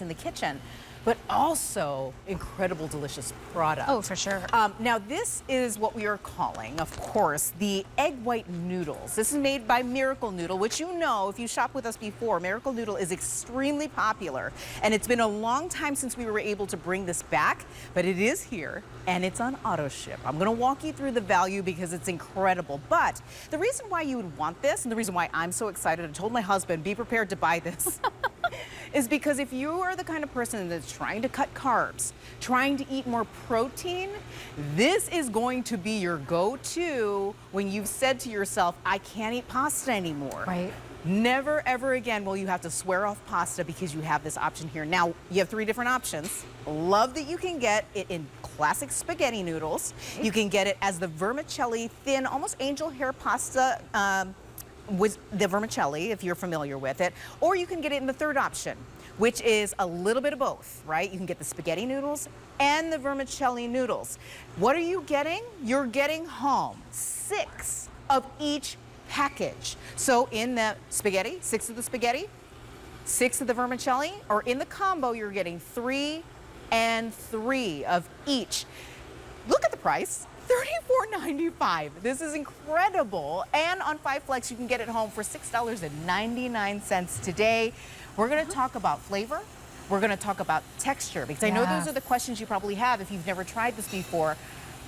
in the kitchen, but also incredible, delicious product. Oh, for sure. Now, this is what we are calling, of course, the egg white noodles. This is made by Miracle Noodle, which you know, if you shop with us before, Miracle Noodle is extremely popular. And it's been a long time since we were able to bring this back, but it is here and it's on auto ship. I'm gonna walk you through the value because it's incredible. But the reason why you would want this and the reason why I'm so excited, I told my husband, be prepared to buy this. Is because if you are the kind of person that's trying to cut carbs, trying to eat more protein, this is going to be your go-to when you've said to yourself, I can't eat pasta anymore. Right. Never, ever again will you have to swear off pasta because you have this option here. Now, you have 3 different options. Love that you can get it in classic spaghetti noodles. You can get it as the vermicelli, thin, almost angel hair pasta, with the vermicelli, if you're familiar with it, or you can get it in the third option, which is a little bit of both, right? You can get the spaghetti noodles and the vermicelli noodles. What are you getting? You're getting home 6 of each package. So in the spaghetti, 6 of the spaghetti, 6 of the vermicelli, or in the combo, you're getting 3 and 3 of each. Look at the price. $34.95. This is incredible. And on 5 Flex, you can get it home for $6.99 today. We're going to talk about flavor. We're going to talk about texture, because I know those are the questions you probably have if you've never tried this before.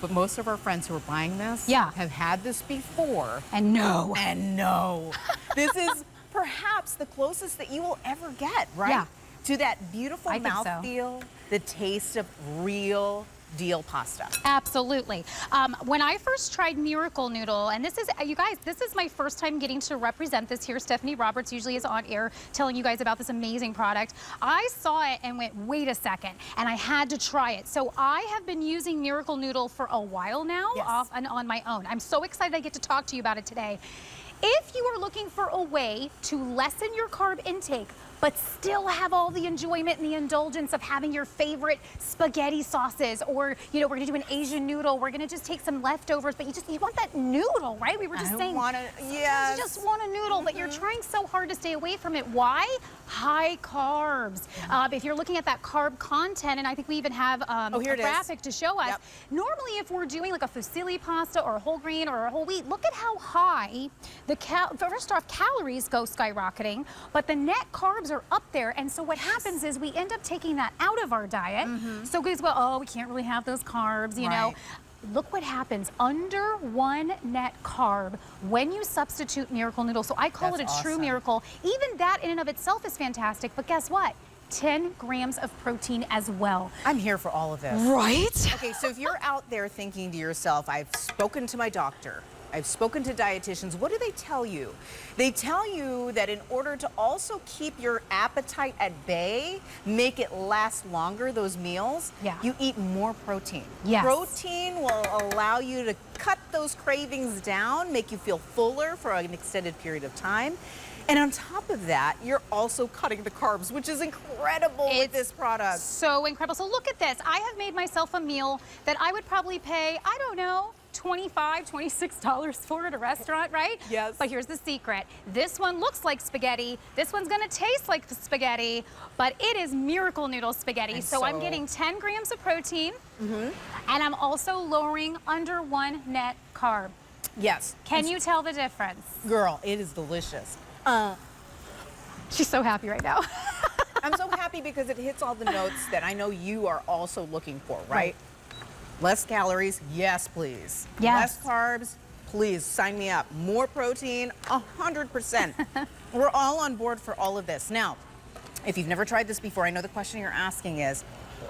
But most of our friends who are buying this have had this before. And no. And no. This is perhaps the closest that you will ever get, right? Yeah. To that beautiful mouthfeel, the taste of real deal pasta. Absolutely. When I first tried Miracle Noodle, and this is, you guys, this is my first time getting to represent this here. Stephanie Roberts usually is on air telling you guys about this amazing product. I saw it and went, wait a second, and I had to try it. So I have been using Miracle Noodle for a while now, off and on my own. I'm so excited I get to talk to you about it today. If you are looking for a way to lessen your carb intake, but still have all the enjoyment and the indulgence of having your favorite spaghetti sauces, or, you know, we're gonna do an Asian noodle, we're gonna just take some leftovers, but you want that noodle, right? We were just saying, you just want a noodle, but you're trying so hard to stay away from it. Why? High carbs. If you're looking at that carb content, and I think we even have a graphic to show us, normally if we're doing like a fusilli pasta or a whole grain or a whole wheat, look at how high the first off, calories go skyrocketing, but the net carbs are up there. And so what happens is we end up taking that out of our diet. So guys go, oh, we can't really have those carbs, you know. Look what happens under 1 net carb when you substitute Miracle Noodle. So I call it a true miracle. Even that in and of itself is fantastic, but guess what? 10 grams of protein as well. I'm here for all of this. Right? Okay, so if you're out there thinking to yourself, I've spoken to my doctor, I've spoken to dietitians, what do they tell you? They tell you that in order to also keep your appetite at bay, make it last longer, those meals, you eat more protein. Protein will allow you to cut those cravings down, make you feel fuller for an extended period of time. And on top of that, you're also cutting the carbs, which is incredible with this product. So incredible. So look at this. I have made myself a meal that I would probably pay, I don't know, $25, $26 for at a restaurant, right? Yes. But here's the secret. This one looks like spaghetti. This one's gonna taste like spaghetti, but it is Miracle Noodle spaghetti. So I'm getting 10 grams of protein, and I'm also lowering under 1 net carb. Yes. Can you tell the difference? Girl, it is delicious. She's so happy right now. I'm so happy because it hits all the notes that I know you are also looking for, right? Less calories, yes, please. Less carbs, please sign me up. More protein, 100%. We're all on board for all of this. Now, if you've never tried this before, I know the question you're asking is,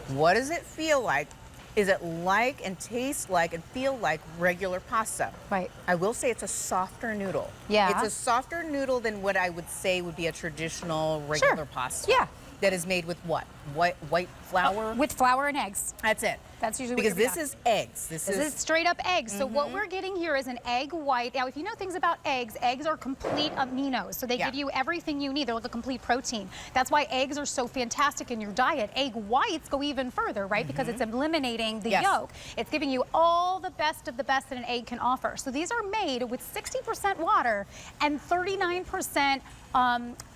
what does it feel like? Is it like and taste like and feel like regular pasta? Right. I will say it's a softer noodle. It's a softer noodle than what I would say would be a traditional regular pasta. That is made with what? white flour. With flour and eggs. That's it. That's usually because what you're this is eggs. This is straight up eggs. So what we're getting here is an egg white. Now, if you know things about eggs, eggs are complete aminos. So they give you everything you need. They're like a complete protein. That's why eggs are so fantastic in your diet. Egg whites go even further, right? Because it's eliminating the yolk. It's giving you all the best of the best that an egg can offer. So these are made with 60% water and 39%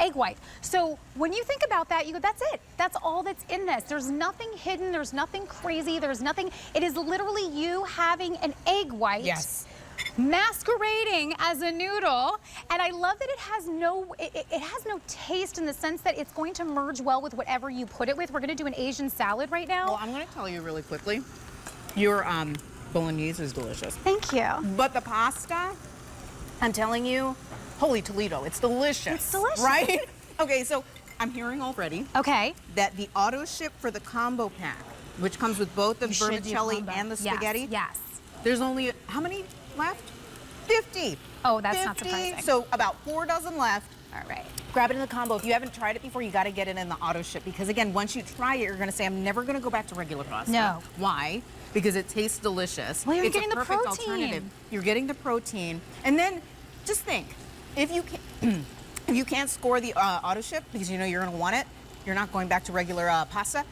egg white. So when you think about that, you go, that's it. That's all that's in this. There's nothing hidden. There's nothing crazy. There's nothing. It is literally you having an egg white. Yes. Masquerading as a noodle, and I love that it has no taste in the sense that it's going to merge well with whatever you put it with. We're going to do an Asian salad right now. Well, I'm going to tell you really quickly, your bolognese is delicious. Thank you. But the pasta, I'm telling you, holy Toledo, it's delicious. It's delicious. Right? Okay, so I'm hearing already that the auto ship for the combo pack, which comes with both the vermicelli and the spaghetti. Yes. There's only, how many left? 50. Oh, that's 50, not surprising. So about 4 dozen left. All right. Grab it in the combo. If you haven't tried it before, you got to get it in the auto ship because again, once you try it, you're going to say, I'm never going to go back to regular pasta. No. Why? Because it tastes delicious. Well, you're it's getting a the perfect protein. alternative. You're getting the protein. And then just think, if you can, if you can't score the auto ship because you know you're going to want it, you're not going back to regular pasta,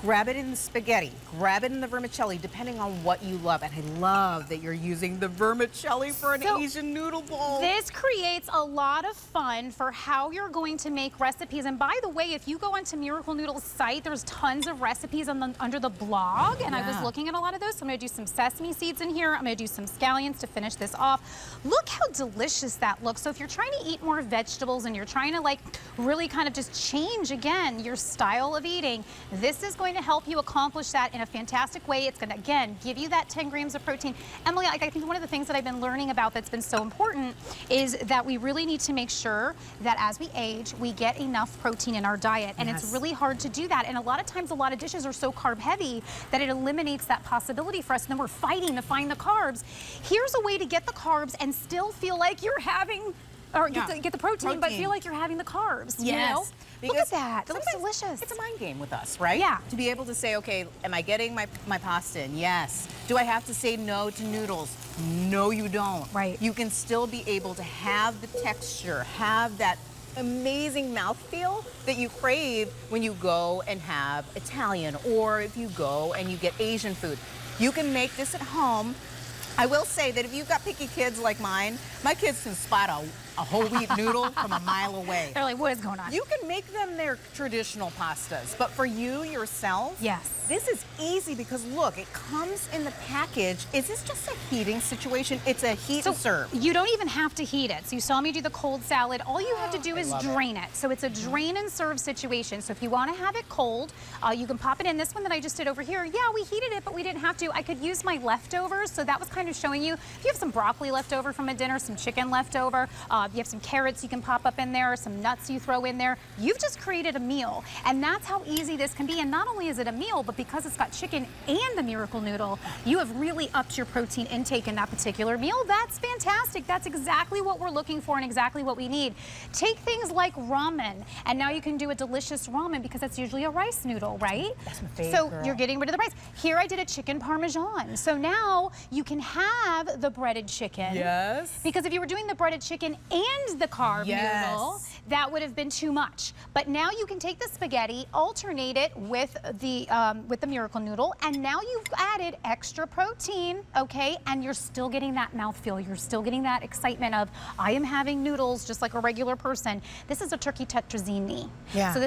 grab it in the spaghetti, grab it in the vermicelli, depending on what you love. And I love that you're using the vermicelli for an Asian noodle bowl. This creates a lot of fun for how you're going to make recipes. And by the way, if you go onto Miracle Noodle's site, there's tons of recipes under the blog. And I was looking at a lot of those. So I'm going to do some sesame seeds in here. I'm going to do some scallions to finish this off. Look how delicious that looks. So if you're trying to eat more vegetables and you're trying to like really kind of just change again your style of eating, this is going to help you accomplish that in a fantastic way. It's going to, again, give you that 10 grams of protein. Emily, I think one of the things that I've been learning about that's been so important is that we really need to make sure that as we age, we get enough protein in our diet. And it's really hard to do that. And a lot of times, a lot of dishes are so carb heavy that it eliminates that possibility for us. And then we're fighting to find the carbs. Here's a way to get the carbs and still feel like you're having or get the protein, but feel like you're having the carbs. You know? Look at that. That looks delicious. It's a mind game with us, right? Yeah. To be able to say, okay, am I getting my pasta in? Yes. Do I have to say no to noodles? No, you don't. Right. You can still be able to have the texture, have that amazing mouthfeel that you crave when you go and have Italian or if you go and you get Asian food. You can make this at home. I will say that if you've got picky kids like mine, my kids can spot a whole wheat noodle from a mile away. They're like, what is going on? You can make them their traditional pastas, but for you yourself, this is easy because look, it comes in the package. Is this just a heating situation? It's a heat and serve. You don't even have to heat it. So you saw me do the cold salad. All you have to do is drain it. So it's a drain and serve situation. So if you want to have it cold, you can pop it in. This one that I just did over here, yeah, we heated it, but we didn't have to. I could use my leftovers. So that was kind of showing you, if you have some broccoli left over from a dinner, some chicken left over, you have some carrots you can pop up in there, some nuts you throw in there. You've just created a meal. And that's how easy this can be. And not only is it a meal, but because it's got chicken and the Miracle Noodle, you have really upped your protein intake in that particular meal. That's fantastic. That's exactly what we're looking for and exactly what we need. Take things like ramen, and now you can do a delicious ramen because that's usually a rice noodle, right? That's my favorite. So you're getting rid of the rice. Here I did a chicken parmesan. So now you can have the breaded chicken. Yes. Because if you were doing the breaded chicken and the carb noodle, that would have been too much. But now you can take the spaghetti, alternate it with the Miracle Noodle, and now you've added extra protein, okay? And you're still getting that mouthfeel. You're still getting that excitement of, I am having noodles just like a regular person. This is a turkey tetrazzini. Yeah. So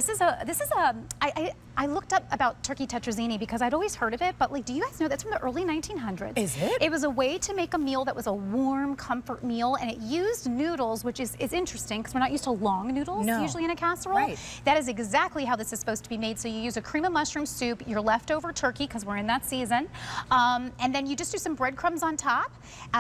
I looked up about turkey tetrazzini because I'd always heard of it, but like, do you guys know that's from the early 1900s? Is it? It was a way to make a meal that was a warm comfort meal, and it used noodles, which is interesting because we're not used to long noodles usually in a casserole. Right. That is exactly how this is supposed to be made. So you use a cream of mushroom soup, your leftover turkey, because we're in that season, and then you just do some breadcrumbs on top.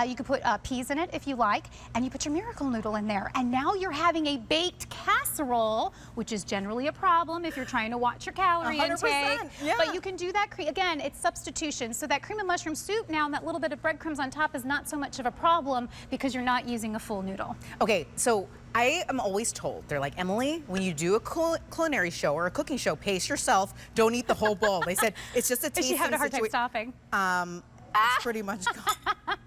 You could put peas in it if you like, and you put your Miracle Noodle in there. And now you're having a baked casserole, which is generally a problem if you're trying to watch your calories. calorie 100%, intake. yeah. But you can do that, again, it's substitution. So that cream of mushroom soup now and that little bit of breadcrumbs on top is not so much of a problem because you're not using a full noodle. Okay, so I am always told, they're like, Emily, when you do a culinary show or a cooking show, pace yourself, don't eat the whole bowl. They said, it's just a Is she taste having a hard time stopping? It's pretty much gone.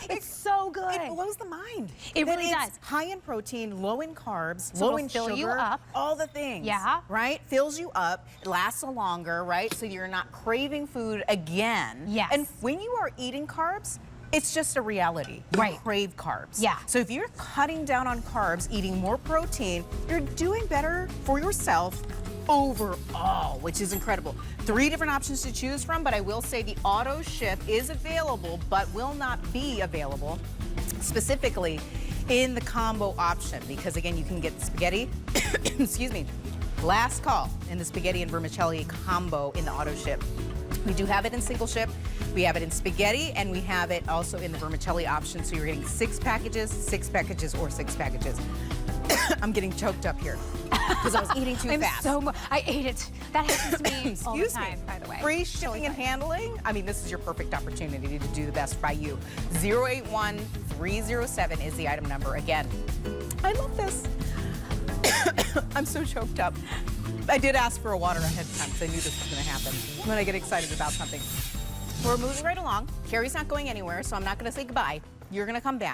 It's so good. It blows the mind. It That really it's does. high in protein, low in carbs, So low it'll in fill sugar, you up. all the things. Yeah. Right? Fills you up, it lasts longer, right? So you're not craving food again. Yes. And when you are eating carbs, it's just a reality. You Right. crave carbs. Yeah. So if you're cutting down on carbs, eating more protein, you're doing better for yourself overall, which is incredible. 3 different options to choose from, but I will say the auto ship is available, but will not be available specifically in the combo option, because again, you can get spaghetti, excuse me, last call in the spaghetti and vermicelli combo in the auto ship. We do have it in single ship. We have it in spaghetti, and we have it also in the vermicelli option. So you're getting 6 packages, 6 packages, or 6 packages. I'm getting choked up here because I was eating too fast. I ate it. That happens to me all the Excuse time, me. by the way. Free shipping and handling. I mean, this is your perfect opportunity to do the best by you. 081307 is the item number. Again, I love this. I'm so choked up. I did ask for a water ahead of time because I knew this was going to happen when I get excited about something. We're moving right along. Carrie's not going anywhere, so I'm not going to say goodbye. You're going to come back.